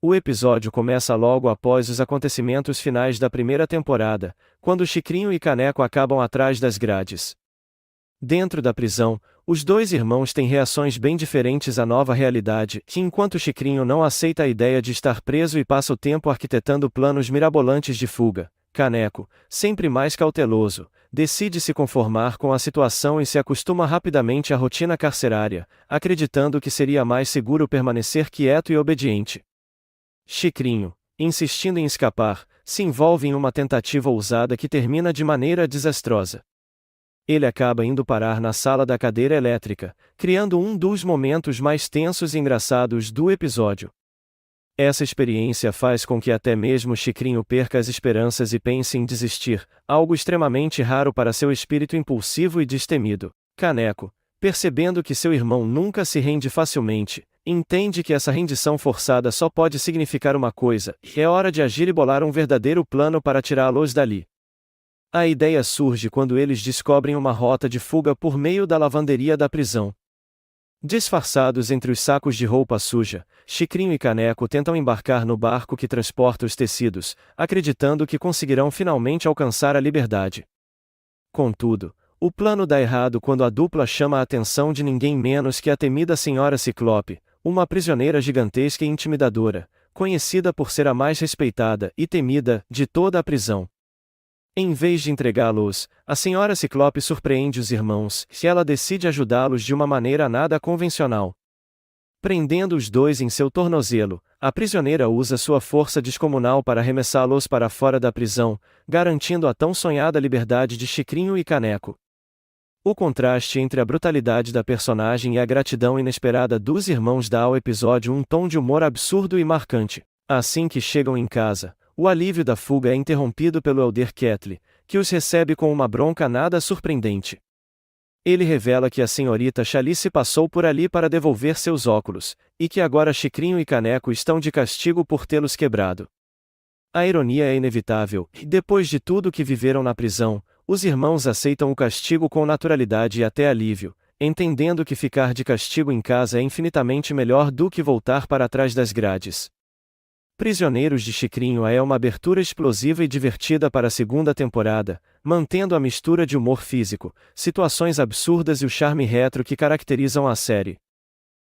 O episódio começa logo após os acontecimentos finais da primeira temporada, quando Chicrinho e Caneco acabam atrás das grades. Dentro da prisão, os dois irmãos têm reações bem diferentes à nova realidade, que enquanto Chicrinho não aceita a ideia de estar preso e passa o tempo arquitetando planos mirabolantes de fuga, Caneco, sempre mais cauteloso, decide se conformar com a situação e se acostuma rapidamente à rotina carcerária, acreditando que seria mais seguro permanecer quieto e obediente. Chicrinho, insistindo em escapar, se envolve em uma tentativa ousada que termina de maneira desastrosa. Ele acaba indo parar na sala da cadeira elétrica, criando um dos momentos mais tensos e engraçados do episódio. Essa experiência faz com que até mesmo Chicrinho perca as esperanças e pense em desistir, algo extremamente raro para seu espírito impulsivo e destemido. Caneco, percebendo que seu irmão nunca se rende facilmente, entende que essa rendição forçada só pode significar uma coisa: é hora de agir e bolar um verdadeiro plano para tirá-los dali. A ideia surge quando eles descobrem uma rota de fuga por meio da lavanderia da prisão. Disfarçados entre os sacos de roupa suja, Chicrinho e Caneco tentam embarcar no barco que transporta os tecidos, acreditando que conseguirão finalmente alcançar a liberdade. Contudo, o plano dá errado quando a dupla chama a atenção de ninguém menos que a temida Senhora Ciclope, uma prisioneira gigantesca e intimidadora, conhecida por ser a mais respeitada e temida de toda a prisão. Em vez de entregá-los, a Senhora Ciclope surpreende os irmãos, e ela decide ajudá-los de uma maneira nada convencional. Prendendo os dois em seu tornozelo, a prisioneira usa sua força descomunal para arremessá-los para fora da prisão, garantindo a tão sonhada liberdade de Chicrinho e Caneco. O contraste entre a brutalidade da personagem e a gratidão inesperada dos irmãos dá ao episódio um tom de humor absurdo e marcante. Assim que chegam em casa, o alívio da fuga é interrompido pelo Elder Ketley, que os recebe com uma bronca nada surpreendente. Ele revela que a senhorita Chalice passou por ali para devolver seus óculos, e que agora Chicrinho e Caneco estão de castigo por tê-los quebrado. A ironia é inevitável, e depois de tudo que viveram na prisão, os irmãos aceitam o castigo com naturalidade e até alívio, entendendo que ficar de castigo em casa é infinitamente melhor do que voltar para trás das grades. Prisioneiros de Chicrinho é uma abertura explosiva e divertida para a segunda temporada, mantendo a mistura de humor físico, situações absurdas e o charme retro que caracterizam a série.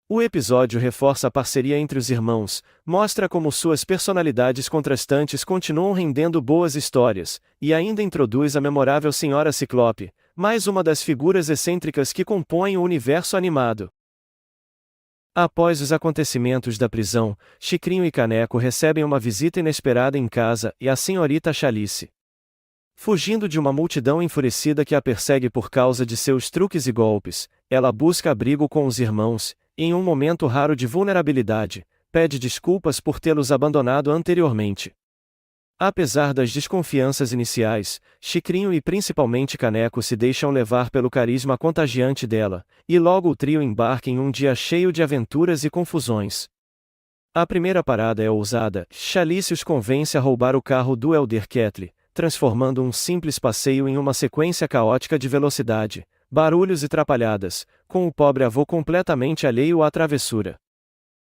O episódio reforça a parceria entre os irmãos, mostra como suas personalidades contrastantes continuam rendendo boas histórias, e ainda introduz a memorável Senhora Ciclope, mais uma das figuras excêntricas que compõem o universo animado. Após os acontecimentos da prisão, Chicrinho e Caneco recebem uma visita inesperada em casa e a senhorita Chalice. Fugindo de uma multidão enfurecida que a persegue por causa de seus truques e golpes, ela busca abrigo com os irmãos, e em um momento raro de vulnerabilidade, pede desculpas por tê-los abandonado anteriormente. Apesar das desconfianças iniciais, Chicrinho e principalmente Caneco se deixam levar pelo carisma contagiante dela, e logo o trio embarca em um dia cheio de aventuras e confusões. A primeira parada é ousada: Chalice os convence a roubar o carro do Elder Ketley, transformando um simples passeio em uma sequência caótica de velocidade, barulhos e trapalhadas, com o pobre avô completamente alheio à travessura.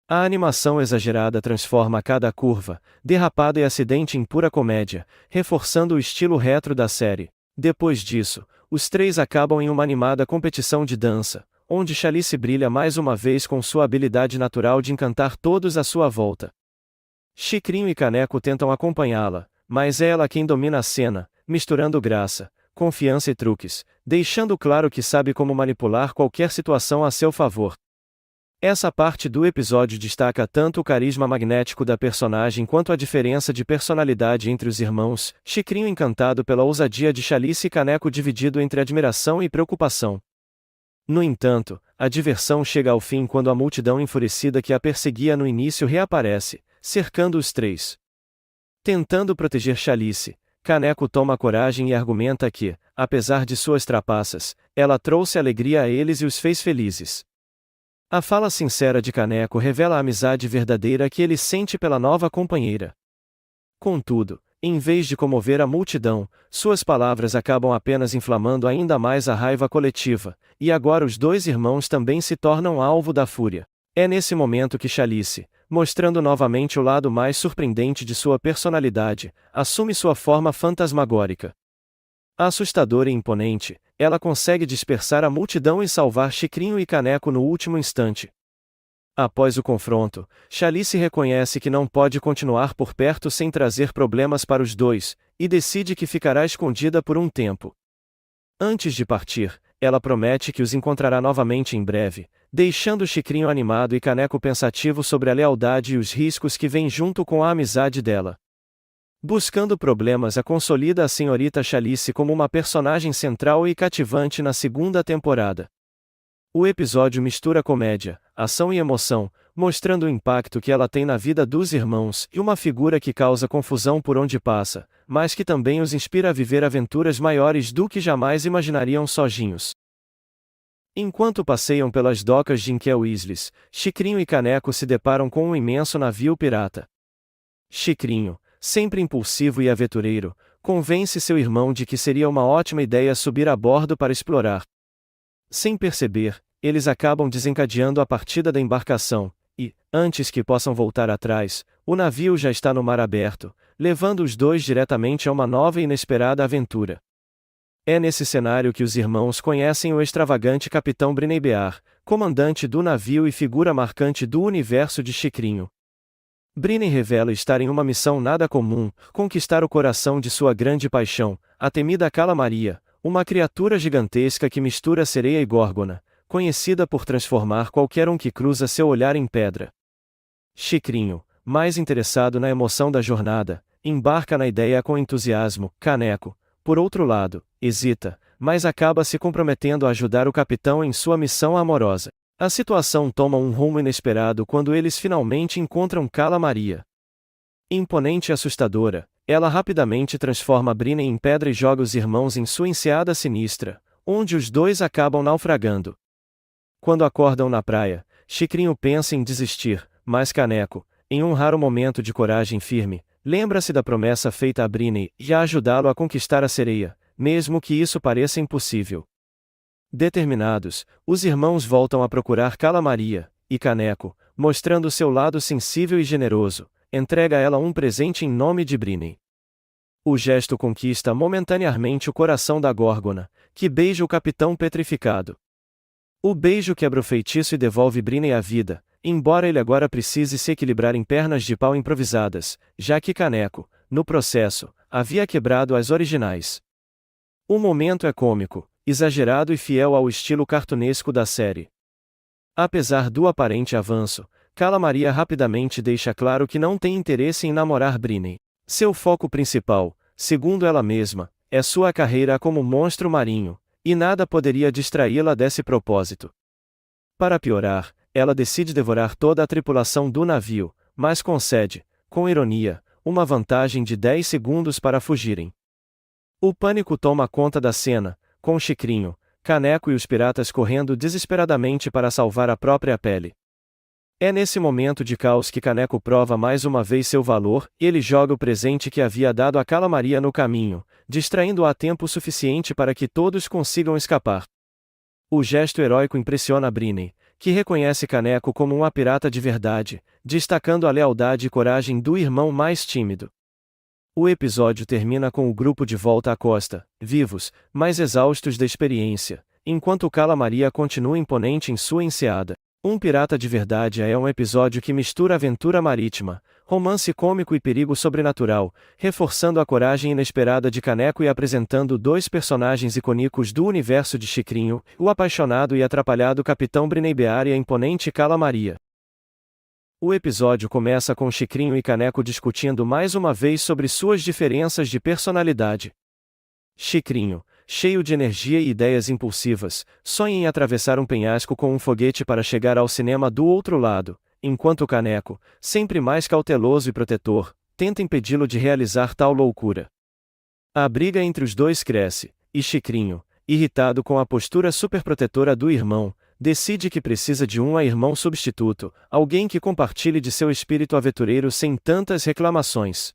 A animação exagerada transforma cada curva, derrapada e acidente em pura comédia, reforçando o estilo retro da série. Depois disso, os três acabam em uma animada competição de dança, onde Chalice brilha mais uma vez com sua habilidade natural de encantar todos à sua volta. Chicrinho e Caneco tentam acompanhá-la, mas é ela quem domina a cena, misturando graça, confiança e truques, deixando claro que sabe como manipular qualquer situação a seu favor. Essa parte do episódio destaca tanto o carisma magnético da personagem quanto a diferença de personalidade entre os irmãos, Chicrinho encantado pela ousadia de Chalice e Caneco dividido entre admiração e preocupação. No entanto, a diversão chega ao fim quando a multidão enfurecida que a perseguia no início reaparece, cercando os três. Tentando proteger Chalice, Caneco toma coragem e argumenta que, apesar de suas trapaças, ela trouxe alegria a eles e os fez felizes. A fala sincera de Caneco revela a amizade verdadeira que ele sente pela nova companheira. Contudo, em vez de comover a multidão, suas palavras acabam apenas inflamando ainda mais a raiva coletiva, e agora os dois irmãos também se tornam alvo da fúria. É nesse momento que Chalice, mostrando novamente o lado mais surpreendente de sua personalidade, assume sua forma fantasmagórica. Assustadora e imponente, ela consegue dispersar a multidão e salvar Chicrinho e Caneco no último instante. Após o confronto, Chalice reconhece que não pode continuar por perto sem trazer problemas para os dois, e decide que ficará escondida por um tempo. Antes de partir, ela promete que os encontrará novamente em breve, deixando Chicrinho animado e Caneco pensativo sobre a lealdade e os riscos que vêm junto com a amizade dela. Buscando problemas, a consolida a senhorita Chalice como uma personagem central e cativante na segunda temporada. O episódio mistura comédia, ação e emoção, mostrando o impacto que ela tem na vida dos irmãos e uma figura que causa confusão por onde passa, mas que também os inspira a viver aventuras maiores do que jamais imaginariam sozinhos. Enquanto passeiam pelas docas de Inkel Isles, Chicrinho e Caneco se deparam com um imenso navio pirata. Chicrinho, sempre impulsivo e aventureiro, convence seu irmão de que seria uma ótima ideia subir a bordo para explorar. Sem perceber, eles acabam desencadeando a partida da embarcação, e, antes que possam voltar atrás, o navio já está no mar aberto, levando os dois diretamente a uma nova e inesperada aventura. É nesse cenário que os irmãos conhecem o extravagante Capitão Brineybear, comandante do navio e figura marcante do universo de Chicrinho. Briney revela estar em uma missão nada comum, conquistar o coração de sua grande paixão, a temida Calamaria, uma criatura gigantesca que mistura sereia e górgona, conhecida por transformar qualquer um que cruza seu olhar em pedra. Chicrinho, mais interessado na emoção da jornada, embarca na ideia com entusiasmo. Caneco, por outro lado, hesita, mas acaba se comprometendo a ajudar o capitão em sua missão amorosa. A situação toma um rumo inesperado quando eles finalmente encontram Calamaria. Imponente e assustadora, ela rapidamente transforma Briney em pedra e joga os irmãos em sua enseada sinistra, onde os dois acabam naufragando. Quando acordam na praia, Chicrinho pensa em desistir, mas Caneco, em um raro momento de coragem firme, lembra-se da promessa feita a Briney e a ajudá-lo a conquistar a sereia, mesmo que isso pareça impossível. Determinados, os irmãos voltam a procurar Calamaria, e Caneco, mostrando seu lado sensível e generoso, entrega a ela um presente em nome de Briney. O gesto conquista momentaneamente o coração da górgona, que beija o capitão petrificado. O beijo quebra o feitiço e devolve Briney à vida, embora ele agora precise se equilibrar em pernas de pau improvisadas, já que Caneco, no processo, havia quebrado as originais. O momento é cômico, exagerado e fiel ao estilo cartunesco da série. Apesar do aparente avanço, Calamaria rapidamente deixa claro que não tem interesse em namorar Briney. Seu foco principal, segundo ela mesma, é sua carreira como monstro marinho, e nada poderia distraí-la desse propósito. Para piorar, ela decide devorar toda a tripulação do navio, mas concede, com ironia, uma vantagem de 10 segundos para fugirem. O pânico toma conta da cena, com Chicrinho, Caneco e os piratas correndo desesperadamente para salvar a própria pele. É nesse momento de caos que Caneco prova mais uma vez seu valor, e ele joga o presente que havia dado a Calamaria no caminho, distraindo-a a tempo suficiente para que todos consigam escapar. O gesto heróico impressiona Briney, que reconhece Caneco como uma pirata de verdade, destacando a lealdade e coragem do irmão mais tímido. O episódio termina com o grupo de volta à costa, vivos, mas exaustos da experiência, enquanto Calamaria continua imponente em sua enseada. Um Pirata de Verdade é um episódio que mistura aventura marítima, romance cômico e perigo sobrenatural, reforçando a coragem inesperada de Caneco e apresentando dois personagens icônicos do universo de Chicrinho, o apaixonado e atrapalhado Capitão Brineybear e a imponente Calamaria. O episódio começa com Chicrinho e Caneco discutindo mais uma vez sobre suas diferenças de personalidade. Chicrinho, cheio de energia e ideias impulsivas, sonha em atravessar um penhasco com um foguete para chegar ao cinema do outro lado, enquanto Caneco, sempre mais cauteloso e protetor, tenta impedi-lo de realizar tal loucura. A briga entre os dois cresce, e Chicrinho, irritado com a postura superprotetora do irmão, decide que precisa de um irmão substituto, alguém que compartilhe de seu espírito aventureiro sem tantas reclamações.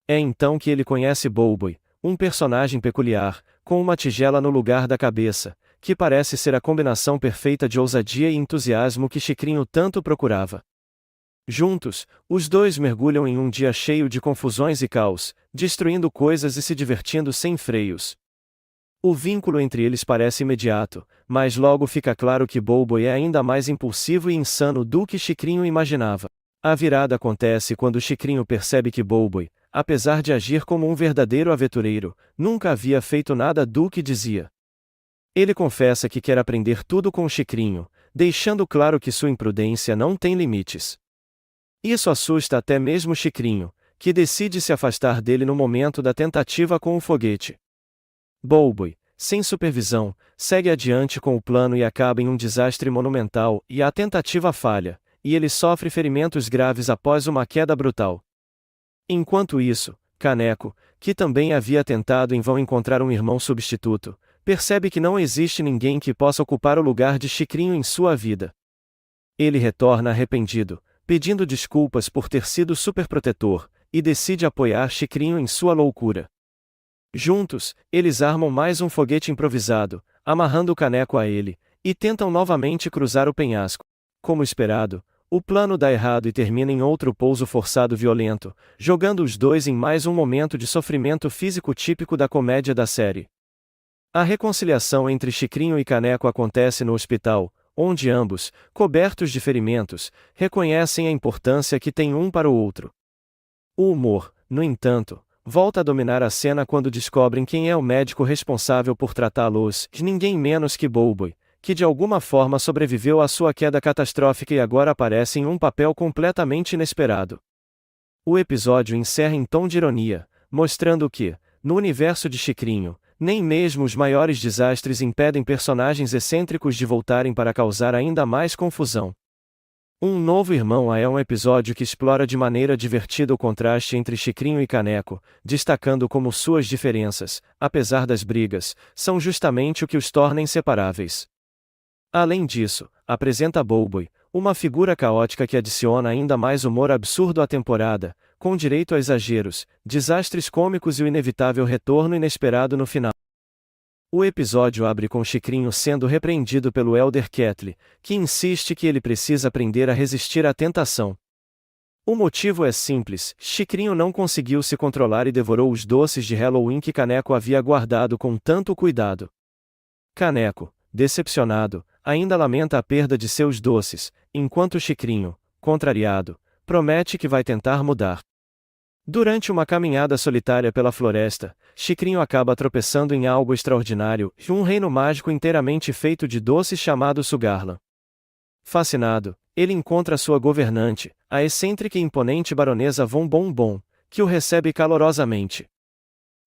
É então que ele conhece Bowboy, um personagem peculiar, com uma tigela no lugar da cabeça, que parece ser a combinação perfeita de ousadia e entusiasmo que Chicrinho tanto procurava. Juntos, os dois mergulham em um dia cheio de confusões e caos, destruindo coisas e se divertindo sem freios. O vínculo entre eles parece imediato, mas logo fica claro que Bobo é ainda mais impulsivo e insano do que Chicrinho imaginava. A virada acontece quando Chicrinho percebe que Bobo, apesar de agir como um verdadeiro aventureiro, nunca havia feito nada do que dizia. Ele confessa que quer aprender tudo com Chicrinho, deixando claro que sua imprudência não tem limites. Isso assusta até mesmo Chicrinho, que decide se afastar dele no momento da tentativa com o foguete. Bobo, sem supervisão, segue adiante com o plano e acaba em um desastre monumental, e a tentativa falha, e ele sofre ferimentos graves após uma queda brutal. Enquanto isso, Caneco, que também havia tentado em vão encontrar um irmão substituto, percebe que não existe ninguém que possa ocupar o lugar de Chicrinho em sua vida. Ele retorna arrependido, pedindo desculpas por ter sido superprotetor, e decide apoiar Chicrinho em sua loucura. Juntos, eles armam mais um foguete improvisado, amarrando o Caneco a ele, e tentam novamente cruzar o penhasco. Como esperado, o plano dá errado e termina em outro pouso forçado violento, jogando os dois em mais um momento de sofrimento físico típico da comédia da série. A reconciliação entre Chicrinho e Caneco acontece no hospital, onde ambos, cobertos de ferimentos, reconhecem a importância que têm um para o outro. O humor, no entanto, volta a dominar a cena quando descobrem quem é o médico responsável por tratá-los, ninguém menos que Bobo, que de alguma forma sobreviveu à sua queda catastrófica e agora aparece em um papel completamente inesperado. O episódio encerra em tom de ironia, mostrando que, no universo de Chicrinho, nem mesmo os maiores desastres impedem personagens excêntricos de voltarem para causar ainda mais confusão. Um Novo Irmão é um episódio que explora de maneira divertida o contraste entre Chicrinho e Caneco, destacando como suas diferenças, apesar das brigas, são justamente o que os torna inseparáveis. Além disso, apresenta Bobo, uma figura caótica que adiciona ainda mais humor absurdo à temporada, com direito a exageros, desastres cômicos e o inevitável retorno inesperado no final. O episódio abre com Chicrinho sendo repreendido pelo Elder Kettle, que insiste que ele precisa aprender a resistir à tentação. O motivo é simples: Chicrinho não conseguiu se controlar e devorou os doces de Halloween que Caneco havia guardado com tanto cuidado. Caneco, decepcionado, ainda lamenta a perda de seus doces, enquanto Chicrinho, contrariado, promete que vai tentar mudar. Durante uma caminhada solitária pela floresta, Chicrinho acaba tropeçando em algo extraordinário, um reino mágico inteiramente feito de doces chamado Sugarland. Fascinado, ele encontra sua governante, a excêntrica e imponente baronesa Von Bonbon, que o recebe calorosamente.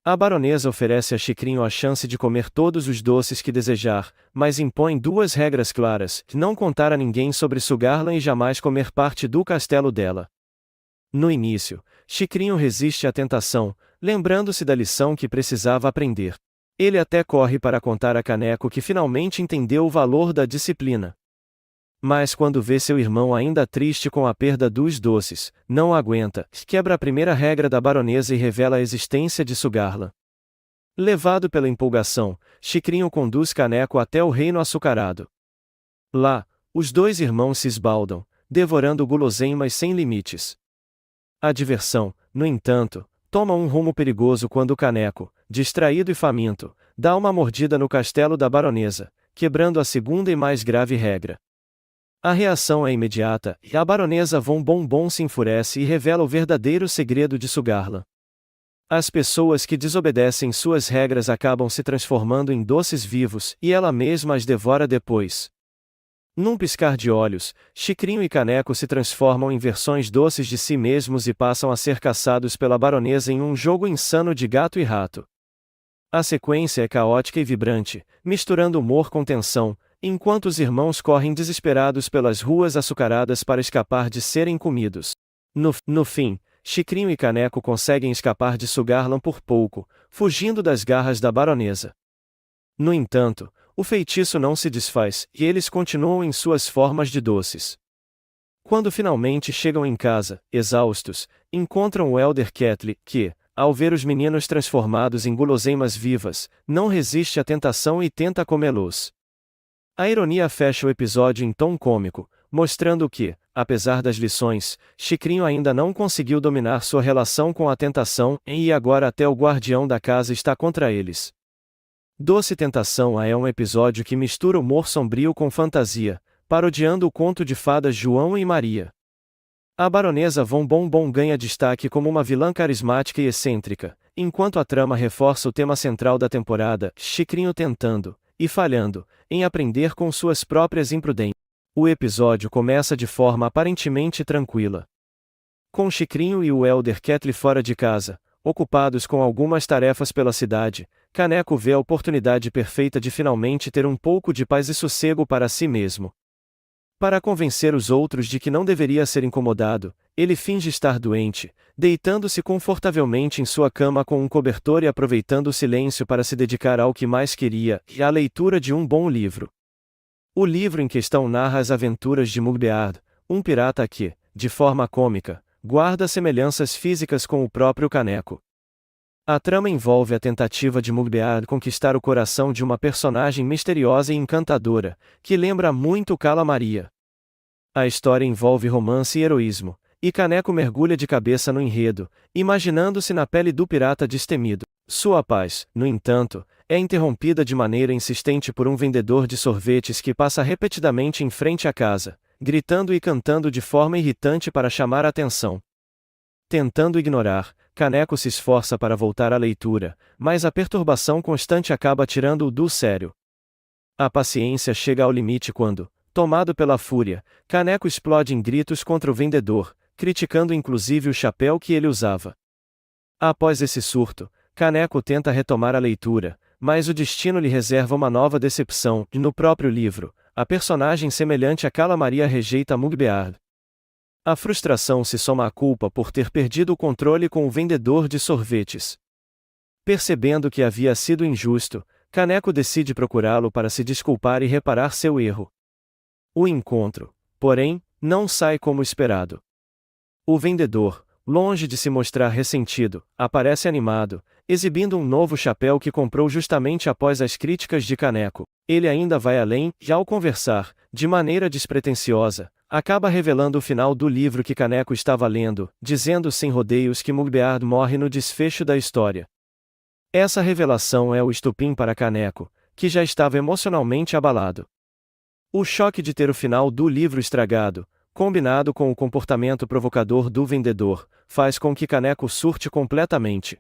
A baronesa oferece a Chicrinho a chance de comer todos os doces que desejar, mas impõe duas regras claras: não contar a ninguém sobre Sugarland e jamais comer parte do castelo dela. No início, Chicrinho resiste à tentação, lembrando-se da lição que precisava aprender. Ele até corre para contar a Caneco que finalmente entendeu o valor da disciplina. Mas quando vê seu irmão ainda triste com a perda dos doces, não aguenta, quebra a primeira regra da baronesa e revela a existência de Sugarland. Levado pela empolgação, Chicrinho conduz Caneco até o reino açucarado. Lá, os dois irmãos se esbaldam, devorando guloseimas sem limites. A diversão, no entanto, toma um rumo perigoso quando Caneco, distraído e faminto, dá uma mordida no castelo da baronesa, quebrando a segunda e mais grave regra. A reação é imediata, e a baronesa Von Bonbon se enfurece e revela o verdadeiro segredo de Sugarland. As pessoas que desobedecem suas regras acabam se transformando em doces vivos, e ela mesma as devora depois. Num piscar de olhos, Chicrinho e Caneco se transformam em versões doces de si mesmos e passam a ser caçados pela baronesa em um jogo insano de gato e rato. A sequência é caótica e vibrante, misturando humor com tensão, enquanto os irmãos correm desesperados pelas ruas açucaradas para escapar de serem comidos. No fim, Chicrinho e Caneco conseguem escapar de Sugarland por pouco, fugindo das garras da baronesa. No entanto, o feitiço não se desfaz, e eles continuam em suas formas de doces. Quando finalmente chegam em casa, exaustos, encontram o Elder Kettle, que, ao ver os meninos transformados em guloseimas vivas, não resiste à tentação e tenta comê-los. A ironia fecha o episódio em tom cômico, mostrando que, apesar das lições, Chicrinho ainda não conseguiu dominar sua relação com a tentação, e agora até o guardião da casa está contra eles. Doce Tentação é um episódio que mistura humor sombrio com fantasia, parodiando o conto de fadas João e Maria. A baronesa Von Bombom ganha destaque como uma vilã carismática e excêntrica, enquanto a trama reforça o tema central da temporada, Chicrinho tentando, e falhando, em aprender com suas próprias imprudências. O episódio começa de forma aparentemente tranquila. Com Chicrinho e o Elder Kettle fora de casa, ocupados com algumas tarefas pela cidade, Caneco vê a oportunidade perfeita de finalmente ter um pouco de paz e sossego para si mesmo. Para convencer os outros de que não deveria ser incomodado, ele finge estar doente, deitando-se confortavelmente em sua cama com um cobertor e aproveitando o silêncio para se dedicar ao que mais queria, à leitura de um bom livro. O livro em questão narra as aventuras de Mugbeard, um pirata que, de forma cômica, guarda semelhanças físicas com o próprio Caneco. A trama envolve a tentativa de Mugbeard conquistar o coração de uma personagem misteriosa e encantadora, que lembra muito Cala Maria. A história envolve romance e heroísmo, e Caneco mergulha de cabeça no enredo, imaginando-se na pele do pirata destemido. Sua paz, no entanto, é interrompida de maneira insistente por um vendedor de sorvetes que passa repetidamente em frente à casa, gritando e cantando de forma irritante para chamar a atenção. Tentando ignorar, Caneco se esforça para voltar à leitura, mas a perturbação constante acaba tirando-o do sério. A paciência chega ao limite quando, tomado pela fúria, Caneco explode em gritos contra o vendedor, criticando inclusive o chapéu que ele usava. Após esse surto, Caneco tenta retomar a leitura, mas o destino lhe reserva uma nova decepção, e no próprio livro, a personagem semelhante a Cala Maria rejeita Mugbeard. A frustração se soma à culpa por ter perdido o controle com o vendedor de sorvetes. Percebendo que havia sido injusto, Caneco decide procurá-lo para se desculpar e reparar seu erro. O encontro, porém, não sai como esperado. O vendedor, longe de se mostrar ressentido, aparece animado, exibindo um novo chapéu que comprou justamente após as críticas de Caneco. Ele ainda vai além, e ao conversar, de maneira despretensiosa, acaba revelando o final do livro que Caneco estava lendo, dizendo sem rodeios que Mugbeard morre no desfecho da história. Essa revelação é o estopim para Caneco, que já estava emocionalmente abalado. O choque de ter o final do livro estragado, combinado com o comportamento provocador do vendedor, faz com que Caneco surte completamente.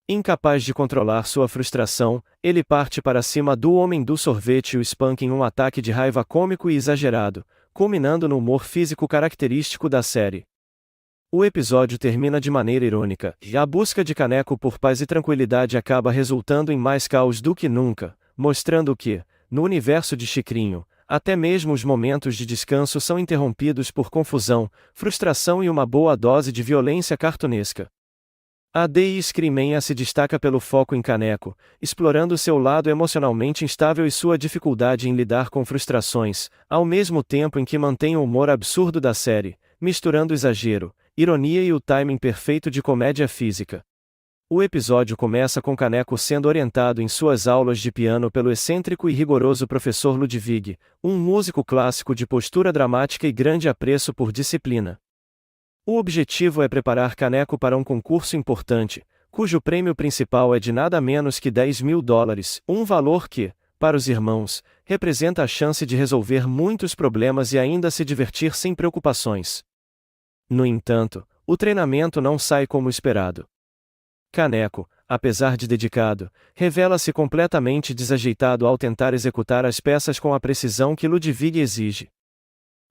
Incapaz de controlar sua frustração, ele parte para cima do homem do sorvete e o espanca em um ataque de raiva cômico e exagerado, culminando no humor físico característico da série. O episódio termina de maneira irônica, e a busca de Caneco por paz e tranquilidade acaba resultando em mais caos do que nunca, mostrando que, no universo de Chicrinho, até mesmo os momentos de descanso são interrompidos por confusão, frustração e uma boa dose de violência cartunesca. A D.I. Screamen se destaca pelo foco em Caneco, explorando seu lado emocionalmente instável e sua dificuldade em lidar com frustrações, ao mesmo tempo em que mantém o humor absurdo da série, misturando exagero, ironia e o timing perfeito de comédia física. O episódio começa com Caneco sendo orientado em suas aulas de piano pelo excêntrico e rigoroso professor Ludwig, um músico clássico de postura dramática e grande apreço por disciplina. O objetivo é preparar Caneco para um concurso importante, cujo prêmio principal é de nada menos que $10.000, um valor que, para os irmãos, representa a chance de resolver muitos problemas e ainda se divertir sem preocupações. No entanto, o treinamento não sai como esperado. Caneco, apesar de dedicado, revela-se completamente desajeitado ao tentar executar as peças com a precisão que Ludwig exige.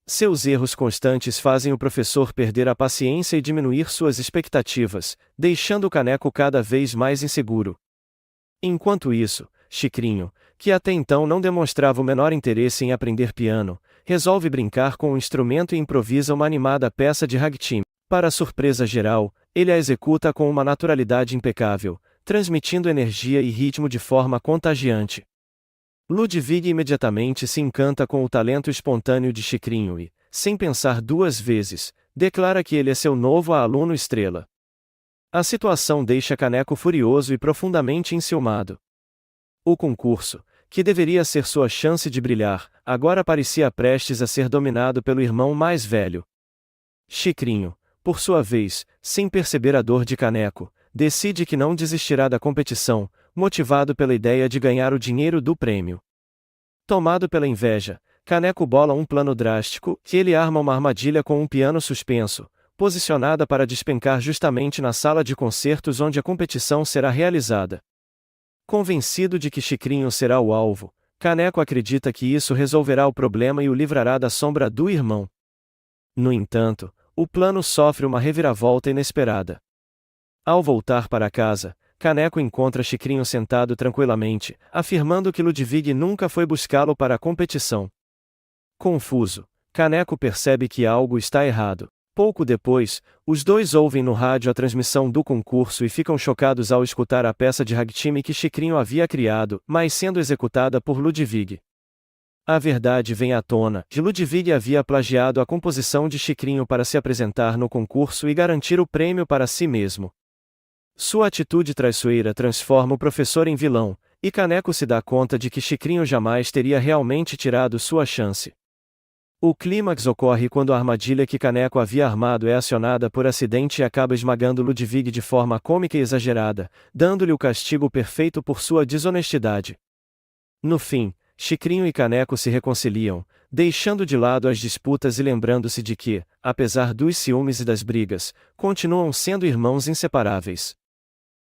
Seus erros constantes fazem o professor perder a paciência e diminuir suas expectativas, deixando Caneco cada vez mais inseguro. Enquanto isso, Chicrinho, que até então não demonstrava o menor interesse em aprender piano, resolve brincar com o instrumento e improvisa uma animada peça de ragtime. Para surpresa geral, ele a executa com uma naturalidade impecável, transmitindo energia e ritmo de forma contagiante. Ludwig imediatamente se encanta com o talento espontâneo de Chicrinho e, sem pensar duas vezes, declara que ele é seu novo aluno estrela. A situação deixa Caneco furioso e profundamente enciumado. O concurso, que deveria ser sua chance de brilhar, agora parecia prestes a ser dominado pelo irmão mais velho. Chicrinho, por sua vez, sem perceber a dor de Caneco, decide que não desistirá da competição, motivado pela ideia de ganhar o dinheiro do prêmio. Tomado pela inveja, Caneco bola um plano drástico, que ele arma uma armadilha com um piano suspenso, posicionada para despencar justamente na sala de concertos onde a competição será realizada. Convencido de que Chicrinho será o alvo, Caneco acredita que isso resolverá o problema e o livrará da sombra do irmão. No entanto, o plano sofre uma reviravolta inesperada. Ao voltar para casa, Caneco encontra Chicrinho sentado tranquilamente, afirmando que Ludwig nunca foi buscá-lo para a competição. Confuso, Caneco percebe que algo está errado. Pouco depois, os dois ouvem no rádio a transmissão do concurso e ficam chocados ao escutar a peça de ragtime que Chicrinho havia criado, mas sendo executada por Ludwig. A verdade vem à tona, que Ludwig havia plagiado a composição de Chicrinho para se apresentar no concurso e garantir o prêmio para si mesmo. Sua atitude traiçoeira transforma o professor em vilão, e Caneco se dá conta de que Chicrinho jamais teria realmente tirado sua chance. O clímax ocorre quando a armadilha que Caneco havia armado é acionada por acidente e acaba esmagando Ludwig de forma cômica e exagerada, dando-lhe o castigo perfeito por sua desonestidade. No fim, Chicrinho e Caneco se reconciliam, deixando de lado as disputas e lembrando-se de que, apesar dos ciúmes e das brigas, continuam sendo irmãos inseparáveis.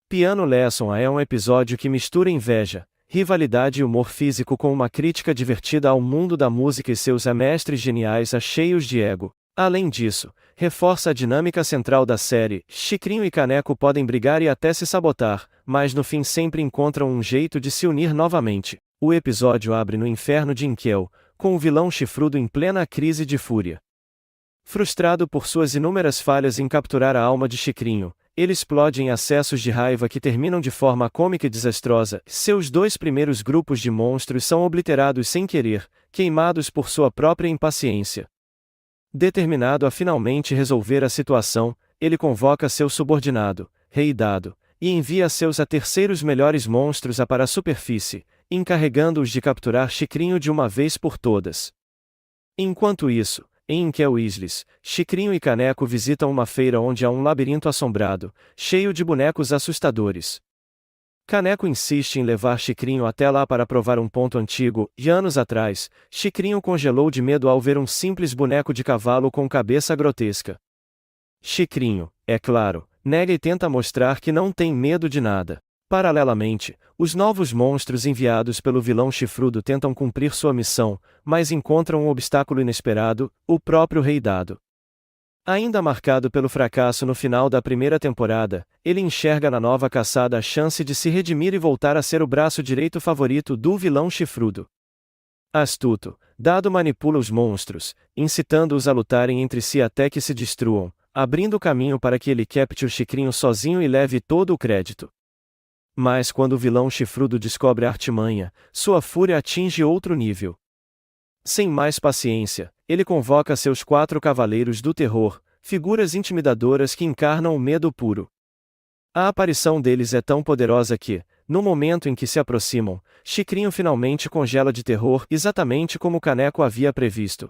Piano Lesson é um episódio que mistura inveja, rivalidade e humor físico com uma crítica divertida ao mundo da música e seus mestres geniais cheios de ego. Além disso, reforça a dinâmica central da série. Chicrinho e Caneco podem brigar e até se sabotar, mas no fim sempre encontram um jeito de se unir novamente. O episódio abre no inferno de Inkel, com o vilão chifrudo em plena crise de fúria. Frustrado por suas inúmeras falhas em capturar a alma de Chicrinho, ele explode em acessos de raiva que terminam de forma cômica e desastrosa. Seus dois primeiros grupos de monstros são obliterados sem querer, queimados por sua própria impaciência. Determinado a finalmente resolver a situação, ele convoca seu subordinado, Rei Dado, e envia seus terceiros melhores monstros para a superfície, encarregando-os de capturar Chicrinho de uma vez por todas. Enquanto isso, em Inkel Isles, Chicrinho e Caneco visitam uma feira onde há um labirinto assombrado, cheio de bonecos assustadores. Caneco insiste em levar Chicrinho até lá para provar um ponto antigo, e anos atrás, Chicrinho congelou de medo ao ver um simples boneco de cavalo com cabeça grotesca. Chicrinho, é claro, nega e tenta mostrar que não tem medo de nada. Paralelamente, os novos monstros enviados pelo vilão chifrudo tentam cumprir sua missão, mas encontram um obstáculo inesperado, o próprio Rei Dado. Ainda marcado pelo fracasso no final da primeira temporada, ele enxerga na nova caçada a chance de se redimir e voltar a ser o braço direito favorito do vilão chifrudo. Astuto, Dado manipula os monstros, incitando-os a lutarem entre si até que se destruam, abrindo caminho para que ele capture o Chicrinho sozinho e leve todo o crédito. Mas quando o vilão chifrudo descobre a artimanha, sua fúria atinge outro nível. Sem mais paciência, ele convoca seus 4 cavaleiros do terror, figuras intimidadoras que encarnam o medo puro. A aparição deles é tão poderosa que, no momento em que se aproximam, Chicrinho finalmente congela de terror exatamente como Caneco havia previsto.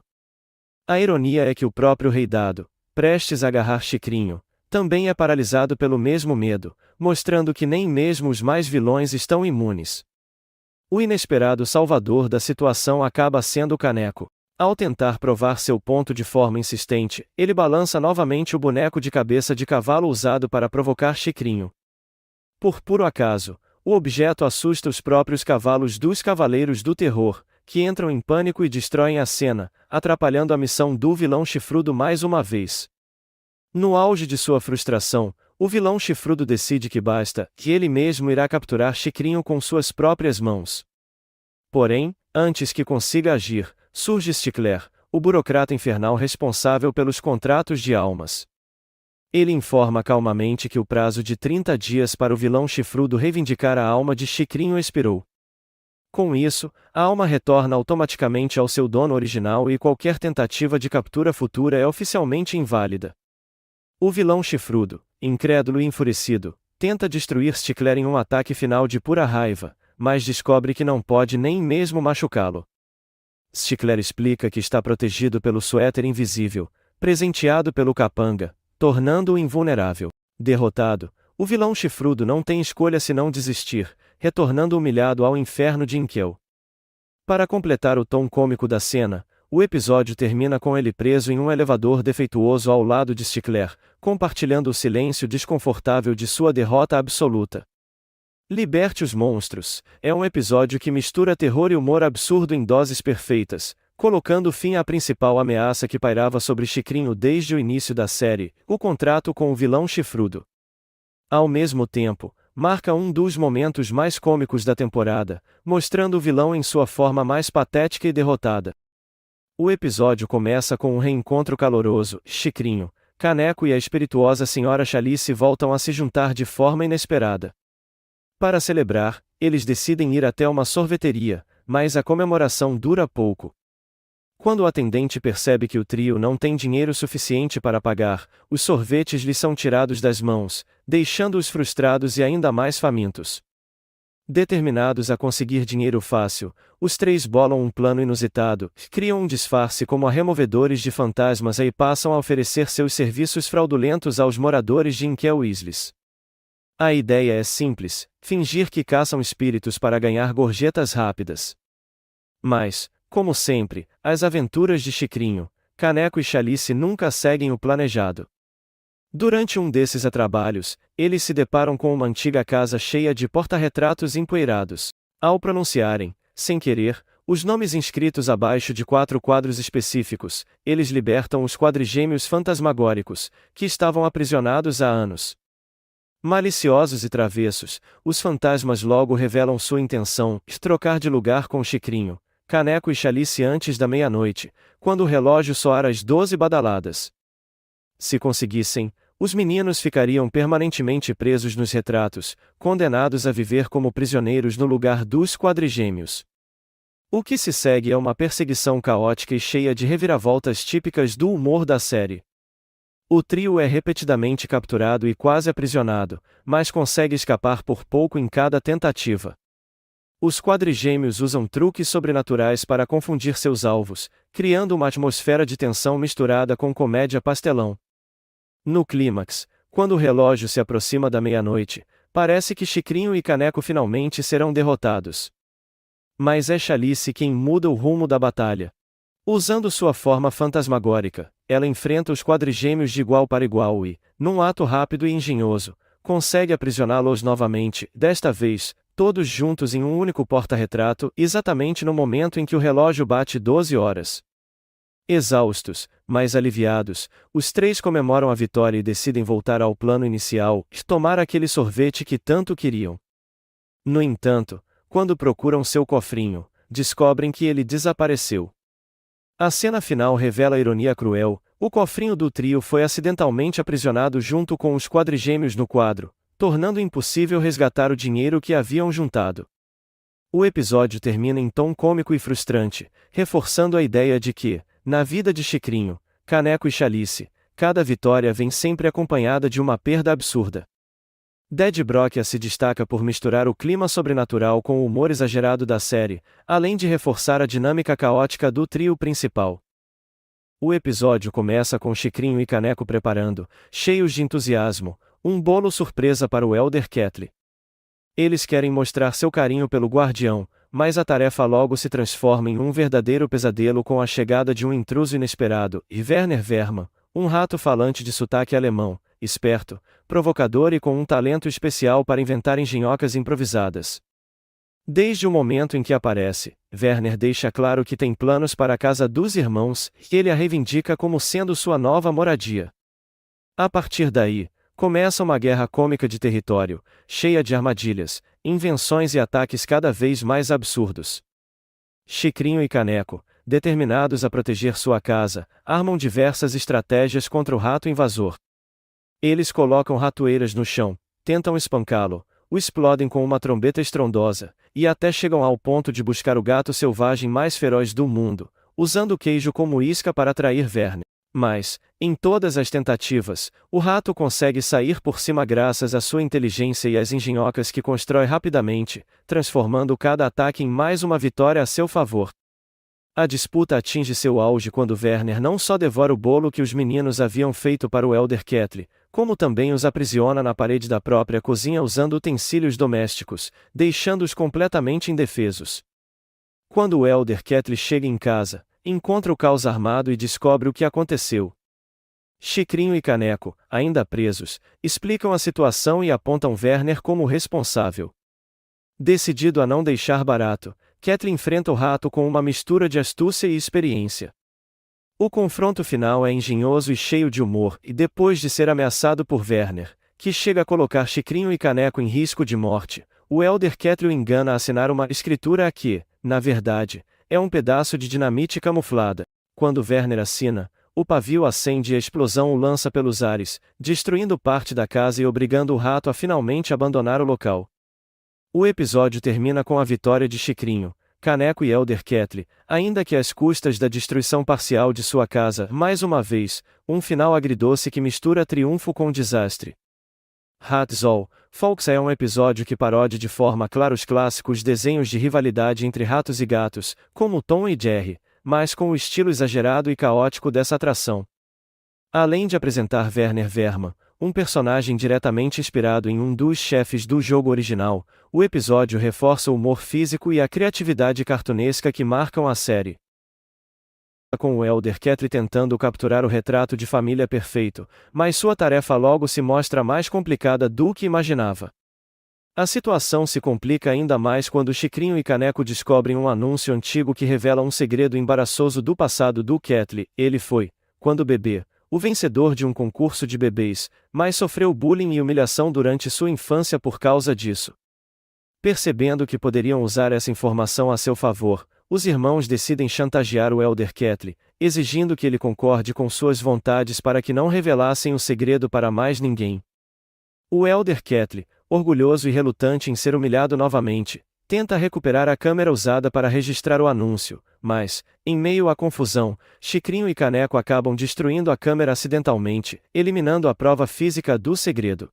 A ironia é que o próprio Rei Dado, prestes a agarrar Chicrinho, também é paralisado pelo mesmo medo, mostrando que nem mesmo os mais vilões estão imunes. O inesperado salvador da situação acaba sendo Caneco. Ao tentar provar seu ponto de forma insistente, ele balança novamente o boneco de cabeça de cavalo usado para provocar Chicrinho. Por puro acaso, o objeto assusta os próprios cavalos dos Cavaleiros do Terror, que entram em pânico e destroem a cena, atrapalhando a missão do vilão chifrudo mais uma vez. No auge de sua frustração, o vilão chifrudo decide que basta, que ele mesmo irá capturar Chicrinho com suas próprias mãos. Porém, antes que consiga agir, surge Stickler, o burocrata infernal responsável pelos contratos de almas. Ele informa calmamente que o prazo de 30 dias para o vilão chifrudo reivindicar a alma de Chicrinho expirou. Com isso, a alma retorna automaticamente ao seu dono original e qualquer tentativa de captura futura é oficialmente inválida. O vilão chifrudo, incrédulo e enfurecido, tenta destruir Stickler em um ataque final de pura raiva, mas descobre que não pode nem mesmo machucá-lo. Stickler explica que está protegido pelo suéter invisível, presenteado pelo capanga, tornando-o invulnerável. Derrotado, o vilão chifrudo não tem escolha senão desistir, retornando humilhado ao inferno de Inkel. Para completar o tom cômico da cena, o episódio termina com ele preso em um elevador defeituoso ao lado de Stickler, compartilhando o silêncio desconfortável de sua derrota absoluta. Liberte os monstros é um episódio que mistura terror e humor absurdo em doses perfeitas, colocando fim à principal ameaça que pairava sobre Chicrinho desde o início da série, o contrato com o vilão chifrudo. Ao mesmo tempo, marca um dos momentos mais cômicos da temporada, mostrando o vilão em sua forma mais patética e derrotada. O episódio começa com um reencontro caloroso. Chicrinho, Caneco e a espirituosa senhora Chalice voltam a se juntar de forma inesperada. Para celebrar, eles decidem ir até uma sorveteria, mas a comemoração dura pouco. Quando o atendente percebe que o trio não tem dinheiro suficiente para pagar, os sorvetes lhes são tirados das mãos, deixando-os frustrados e ainda mais famintos. Determinados a conseguir dinheiro fácil, os três bolam um plano inusitado, criam um disfarce como a removedores de fantasmas e passam a oferecer seus serviços fraudulentos aos moradores de Inkel Isles. A ideia é simples: fingir que caçam espíritos para ganhar gorjetas rápidas. Mas, como sempre, as aventuras de Chicrinho, Caneco e Chalice nunca seguem o planejado. Durante um desses trabalhos, eles se deparam com uma antiga casa cheia de porta-retratos empoeirados. Ao pronunciarem, sem querer, os nomes inscritos abaixo de 4 quadros específicos, eles libertam os quadrigêmeos fantasmagóricos, que estavam aprisionados há anos. Maliciosos e travessos, os fantasmas logo revelam sua intenção de trocar de lugar com Chicrinho, Caneco e Chalice antes da meia-noite, quando o relógio soar as 12 badaladas. Se conseguissem, os meninos ficariam permanentemente presos nos retratos, condenados a viver como prisioneiros no lugar dos quadrigêmeos. O que se segue é uma perseguição caótica e cheia de reviravoltas típicas do humor da série. O trio é repetidamente capturado e quase aprisionado, mas consegue escapar por pouco em cada tentativa. Os quadrigêmeos usam truques sobrenaturais para confundir seus alvos, criando uma atmosfera de tensão misturada com comédia pastelão. No clímax, quando o relógio se aproxima da meia-noite, parece que Chicrinho e Caneco finalmente serão derrotados. Mas é Chalice quem muda o rumo da batalha. Usando sua forma fantasmagórica, ela enfrenta os quadrigêmeos de igual para igual e, num ato rápido e engenhoso, consegue aprisioná-los novamente, desta vez, todos juntos em um único porta-retrato, exatamente no momento em que o relógio bate 12 horas. Exaustos, mas aliviados, os três comemoram a vitória e decidem voltar ao plano inicial, e tomar aquele sorvete que tanto queriam. No entanto, quando procuram seu cofrinho, descobrem que ele desapareceu. A cena final revela a ironia cruel: o cofrinho do trio foi acidentalmente aprisionado junto com os quadrigêmeos no quadro, tornando impossível resgatar o dinheiro que haviam juntado. O episódio termina em tom cômico e frustrante, reforçando a ideia de que, na vida de Chicrinho, Caneco e Chalice, cada vitória vem sempre acompanhada de uma perda absurda. Dead Brokia se destaca por misturar o clima sobrenatural com o humor exagerado da série, além de reforçar a dinâmica caótica do trio principal. O episódio começa com Chicrinho e Caneco preparando, cheios de entusiasmo, um bolo surpresa para o Elder Ketley. Eles querem mostrar seu carinho pelo guardião, mas a tarefa logo se transforma em um verdadeiro pesadelo com a chegada de um intruso inesperado, e Werner Verman, um rato falante de sotaque alemão, esperto, provocador e com um talento especial para inventar engenhocas improvisadas. Desde o momento em que aparece, Werner deixa claro que tem planos para a casa dos irmãos, e ele a reivindica como sendo sua nova moradia. A partir daí, começa uma guerra cômica de território, cheia de armadilhas, invenções e ataques cada vez mais absurdos. Chicrinho e Caneco, determinados a proteger sua casa, armam diversas estratégias contra o rato invasor. Eles colocam ratoeiras no chão, tentam espancá-lo, o explodem com uma trombeta estrondosa, e até chegam ao ponto de buscar o gato selvagem mais feroz do mundo, usando o queijo como isca para atrair Werner. Mas, em todas as tentativas, o rato consegue sair por cima graças à sua inteligência e às engenhocas que constrói rapidamente, transformando cada ataque em mais uma vitória a seu favor. A disputa atinge seu auge quando Werner não só devora o bolo que os meninos haviam feito para o Elder Kettle, como também os aprisiona na parede da própria cozinha usando utensílios domésticos, deixando-os completamente indefesos. Quando o Elder Kettle chega em casa, encontra o caos armado e descobre o que aconteceu. Chicrinho e Caneco, ainda presos, explicam a situação e apontam Werner como o responsável. Decidido a não deixar barato, Kettle enfrenta o rato com uma mistura de astúcia e experiência. O confronto final é engenhoso e cheio de humor, e depois de ser ameaçado por Werner, que chega a colocar Chicrinho e Caneco em risco de morte, o Elder Kettle o engana a assinar uma escritura que, na verdade, é um pedaço de dinamite camuflada. Quando Werner assina, o pavio acende e a explosão o lança pelos ares, destruindo parte da casa e obrigando o rato a finalmente abandonar o local. O episódio termina com a vitória de Chicrinho, Caneco e Elder Kettle, ainda que às custas da destruição parcial de sua casa. Mais uma vez, um final agridoce que mistura triunfo com desastre. Ratzol, Folks é um episódio que paródia de forma clara os clássicos desenhos de rivalidade entre ratos e gatos, como Tom e Jerry, mas com o estilo exagerado e caótico dessa atração. Além de apresentar Werner Werman, um personagem diretamente inspirado em um dos chefes do jogo original, o episódio reforça o humor físico e a criatividade cartunesca que marcam a série. Com o Elder Kettle tentando capturar o retrato de família perfeito, mas sua tarefa logo se mostra mais complicada do que imaginava. A situação se complica ainda mais quando Chicrinho e Caneco descobrem um anúncio antigo que revela um segredo embaraçoso do passado do Kettle. Ele foi, quando bebê, o vencedor de um concurso de bebês, mas sofreu bullying e humilhação durante sua infância por causa disso. Percebendo que poderiam usar essa informação a seu favor, os irmãos decidem chantagear o Elder Kettle, exigindo que ele concorde com suas vontades para que não revelassem o segredo para mais ninguém. O Elder Kettle, orgulhoso e relutante em ser humilhado novamente, tenta recuperar a câmera usada para registrar o anúncio, mas, em meio à confusão, Chicrinho e Caneco acabam destruindo a câmera acidentalmente, eliminando a prova física do segredo.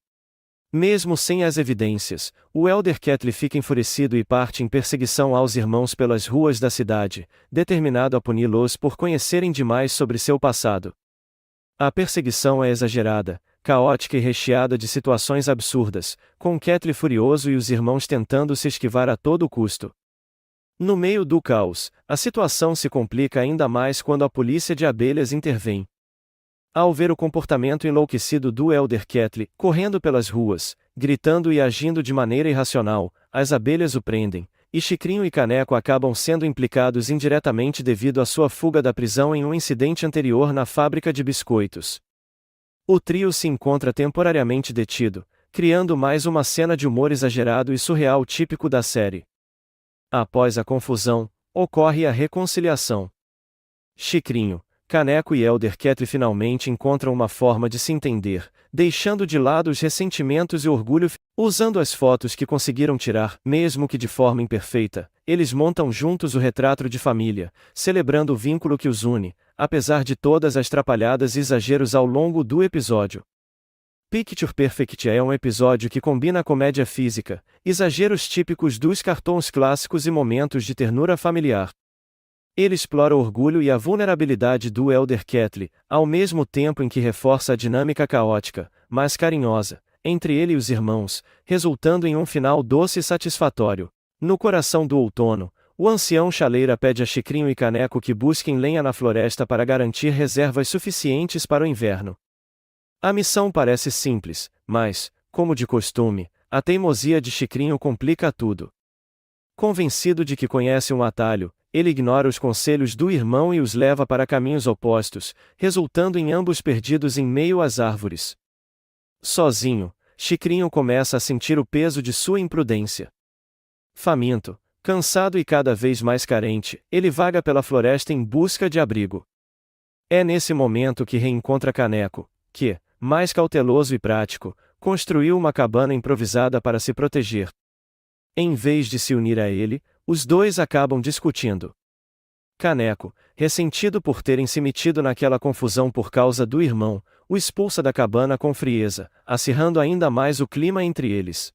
Mesmo sem as evidências, o Elder Kettle fica enfurecido e parte em perseguição aos irmãos pelas ruas da cidade, determinado a puni-los por conhecerem demais sobre seu passado. A perseguição é exagerada, caótica e recheada de situações absurdas, com Kettle furioso e os irmãos tentando se esquivar a todo custo. No meio do caos, a situação se complica ainda mais quando a polícia de abelhas intervém. Ao ver o comportamento enlouquecido do Elder Kettle, correndo pelas ruas, gritando e agindo de maneira irracional, as abelhas o prendem, e Chicrinho e Caneco acabam sendo implicados indiretamente devido à sua fuga da prisão em um incidente anterior na fábrica de biscoitos. O trio se encontra temporariamente detido, criando mais uma cena de humor exagerado e surreal típico da série. Após a confusão, ocorre a reconciliação. Chicrinho, Caneco e Elder Kettle finalmente encontram uma forma de se entender, deixando de lado os ressentimentos e orgulho. Usando as fotos que conseguiram tirar, mesmo que de forma imperfeita, eles montam juntos o retrato de família, celebrando o vínculo que os une, apesar de todas as trapalhadas e exageros ao longo do episódio. Picture Perfect é um episódio que combina comédia física, exageros típicos dos cartoons clássicos e momentos de ternura familiar. Ele explora o orgulho e a vulnerabilidade do Elder Kettle, ao mesmo tempo em que reforça a dinâmica caótica, mas carinhosa, entre ele e os irmãos, resultando em um final doce e satisfatório. No coração do outono, o ancião chaleira pede a Chicrinho e Caneco que busquem lenha na floresta para garantir reservas suficientes para o inverno. A missão parece simples, mas, como de costume, a teimosia de Chicrinho complica tudo. Convencido de que conhece um atalho, ele ignora os conselhos do irmão e os leva para caminhos opostos, resultando em ambos perdidos em meio às árvores. Sozinho, Chicrinho começa a sentir o peso de sua imprudência. Faminto, cansado e cada vez mais carente, ele vaga pela floresta em busca de abrigo. É nesse momento que reencontra Caneco, que, mais cauteloso e prático, construiu uma cabana improvisada para se proteger. Em vez de se unir a ele, os dois acabam discutindo. Caneco, ressentido por terem se metido naquela confusão por causa do irmão, o expulsa da cabana com frieza, acirrando ainda mais o clima entre eles.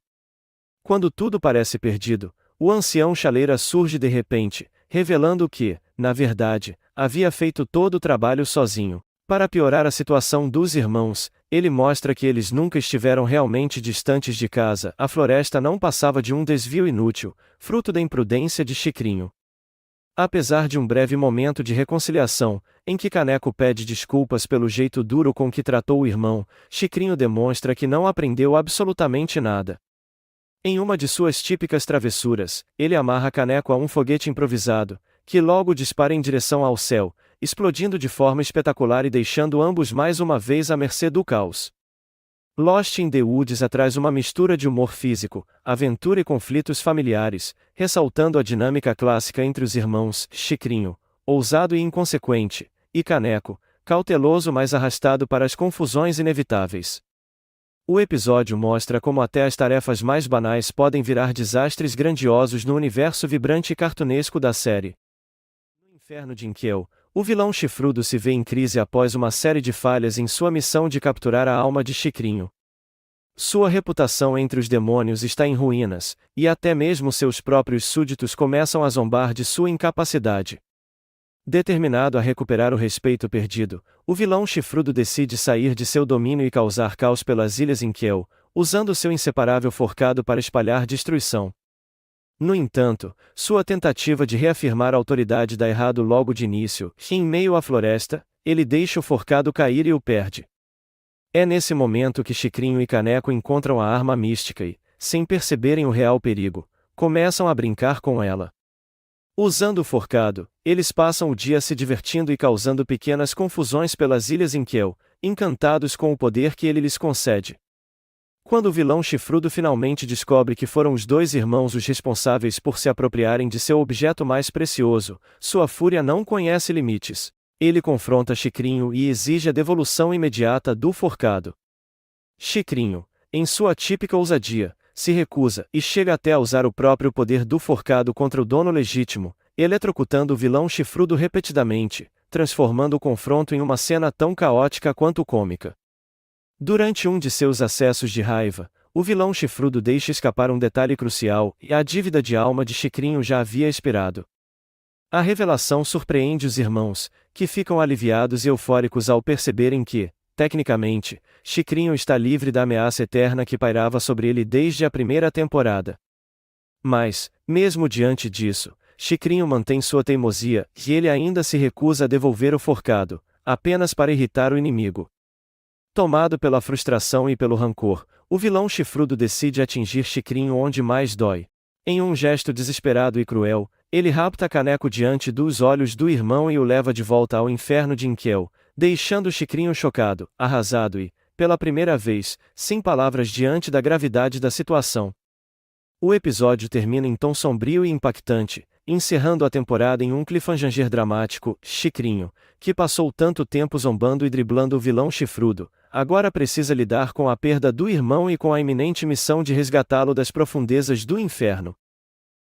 Quando tudo parece perdido, o ancião chaleira surge de repente, revelando que, na verdade, havia feito todo o trabalho sozinho. Para piorar a situação dos irmãos, ele mostra que eles nunca estiveram realmente distantes de casa. A floresta não passava de um desvio inútil, fruto da imprudência de Chicrinho. Apesar de um breve momento de reconciliação, em que Caneco pede desculpas pelo jeito duro com que tratou o irmão, Chicrinho demonstra que não aprendeu absolutamente nada. Em uma de suas típicas travessuras, ele amarra Caneco a um foguete improvisado, que logo dispara em direção ao céu, explodindo de forma espetacular e deixando ambos mais uma vez à mercê do caos. Lost in the Woods traz uma mistura de humor físico, aventura e conflitos familiares, ressaltando a dinâmica clássica entre os irmãos, Chicrinho, ousado e inconsequente, e Caneco, cauteloso mas arrastado para as confusões inevitáveis. O episódio mostra como até as tarefas mais banais podem virar desastres grandiosos no universo vibrante e cartunesco da série. No inferno de Inkiel, o vilão chifrudo se vê em crise após uma série de falhas em sua missão de capturar a alma de Chicrinho. Sua reputação entre os demônios está em ruínas, e até mesmo seus próprios súditos começam a zombar de sua incapacidade. Determinado a recuperar o respeito perdido, o vilão chifrudo decide sair de seu domínio e causar caos pelas ilhas Inkiel, usando seu inseparável forcado para espalhar destruição. No entanto, sua tentativa de reafirmar a autoridade dá errado logo de início, e em meio à floresta, ele deixa o forcado cair e o perde. É nesse momento que Chicrinho e Caneco encontram a arma mística e, sem perceberem o real perigo, começam a brincar com ela. Usando o forcado, eles passam o dia se divertindo e causando pequenas confusões pelas ilhas Inkiel, encantados com o poder que ele lhes concede. Quando o vilão chifrudo finalmente descobre que foram os dois irmãos os responsáveis por se apropriarem de seu objeto mais precioso, sua fúria não conhece limites. Ele confronta Chicrinho e exige a devolução imediata do forcado. Chicrinho, em sua típica ousadia, se recusa e chega até a usar o próprio poder do forcado contra o dono legítimo, eletrocutando o vilão chifrudo repetidamente, transformando o confronto em uma cena tão caótica quanto cômica. Durante um de seus acessos de raiva, o vilão chifrudo deixa escapar um detalhe crucial, e a dívida de alma de Chicrinho já havia expirado. A revelação surpreende os irmãos, que ficam aliviados e eufóricos ao perceberem que, tecnicamente, Chicrinho está livre da ameaça eterna que pairava sobre ele desde a primeira temporada. Mas, mesmo diante disso, Chicrinho mantém sua teimosia, e ele ainda se recusa a devolver o forcado, apenas para irritar o inimigo. Tomado pela frustração e pelo rancor, o vilão chifrudo decide atingir Chicrinho onde mais dói. Em um gesto desesperado e cruel, ele rapta Caneco diante dos olhos do irmão e o leva de volta ao inferno de Inkiel, deixando Chicrinho chocado, arrasado e, pela primeira vez, sem palavras diante da gravidade da situação. O episódio termina em tom sombrio e impactante, encerrando a temporada em um cliffhanger dramático. Chicrinho, que passou tanto tempo zombando e driblando o vilão chifrudo, agora precisa lidar com a perda do irmão e com a iminente missão de resgatá-lo das profundezas do inferno.